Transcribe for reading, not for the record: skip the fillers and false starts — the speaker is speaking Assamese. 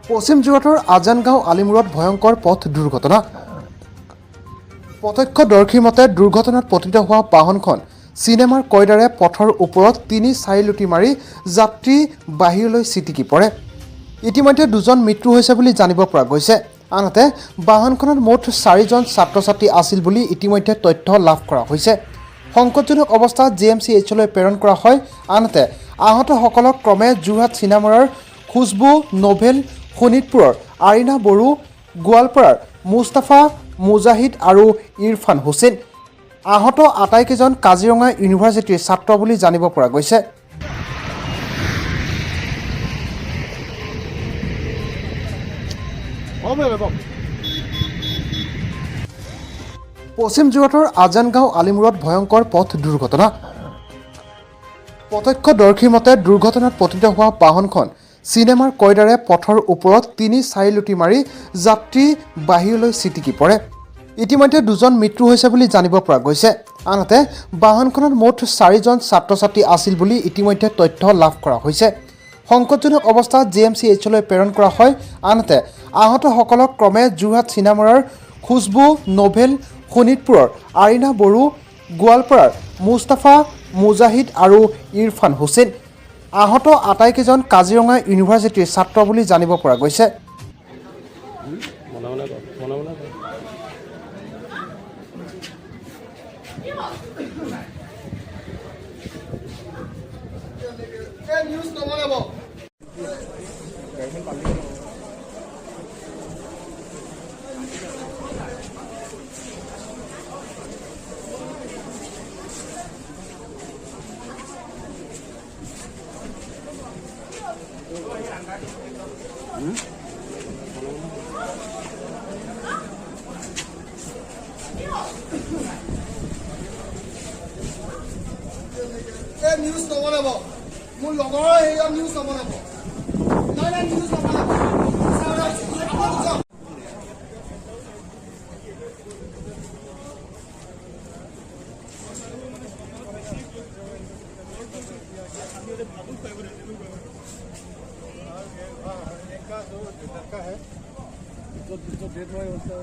পশ্চিম যোৰহাটৰ আজানগাঁও আলিমূৰত ভয়ংকৰ পথ দুৰ্ঘটনা। প্ৰত্যক্ষদৰ্শীৰ মতে দুৰ্ঘটনাত পতিত হোৱা বাহনখন চিনেমাৰ কয়দাৰে পথৰ ওপৰত ৩-৪ লুটি মাৰি যাত্ৰী বাহিৰলৈ ছিটিকি পৰে। ইতিমধ্যে 2জন মৃত্যু হৈছে বুলি জানিব পৰা গৈছে। আনহাতে বাহনখনত মুঠ 4জন ছাত্ৰ-ছাত্ৰী আছিল বুলি ইতিমধ্যে তথ্য লাভ কৰা হৈছে। সংকটজনক অৱস্থাত GMCHলৈ প্ৰেৰণ কৰা হয়। আনহাতে আহতসকলক ক্ৰমে যোৰহাট চিনামৰাৰ খুছবু নোভেল, শোণিতপুৰৰ আৰিনা বড়ো, গোৱালপাৰাৰ মুস্তাফা মুজাহিদ আৰু ইৰফান হুছেইন। আহত আটাইকেইজন কাজিৰঙা ইউনিভাৰ্চিটিৰ ছাত্ৰ বুলি জানিব পৰা গৈছে। পশ্চিম যোৰহাটৰ আজানগাঁও আলিমূৰত ভয়ংকৰ পথ দুৰ্ঘটনা। প্ৰত্যক্ষদৰ্শীৰ মতে দুৰ্ঘটনাত পতিত হোৱা বাহনখন চিনেমাৰ কয়দাৰে পথৰ ওপৰত ৩-৪ লুটি মাৰি যাত্ৰী বাহিৰলৈ ছিটিকি পৰে। ইতিমধ্যে 2জন মৃত্যু হৈছে বুলি জানিব পৰা গৈছে। আনহাতে বাহনখনত মুঠ 4জন ছাত্ৰ-ছাত্ৰী আছিল বুলি ইতিমধ্যে তথ্য লাভ কৰা হৈছে। সংকটজনক অৱস্থাত GMCHলৈ প্ৰেৰণ কৰা হয়। আনহাতে আহতসকলক ক্ৰমে যোৰহাট চিনামৰাৰ খুছবু নোভেল, শোণিতপুৰৰ আৰিনা বড়ো, গোৱালপাৰাৰ মুস্তাফা মুজাহিদ আৰু ইৰফান হুছেইন। আহত আটাইকেইজন কাজিৰঙা ইউনিভাৰ্চিটিৰ ছাত্ৰ বুলি জানিব পৰা গৈছে। নিউজ নবনাব, মোৰ লগৰ হেৰিয়া নিউজ নবনাব। নাই নিউজ নবনাব। जो डेट हुआ है उसका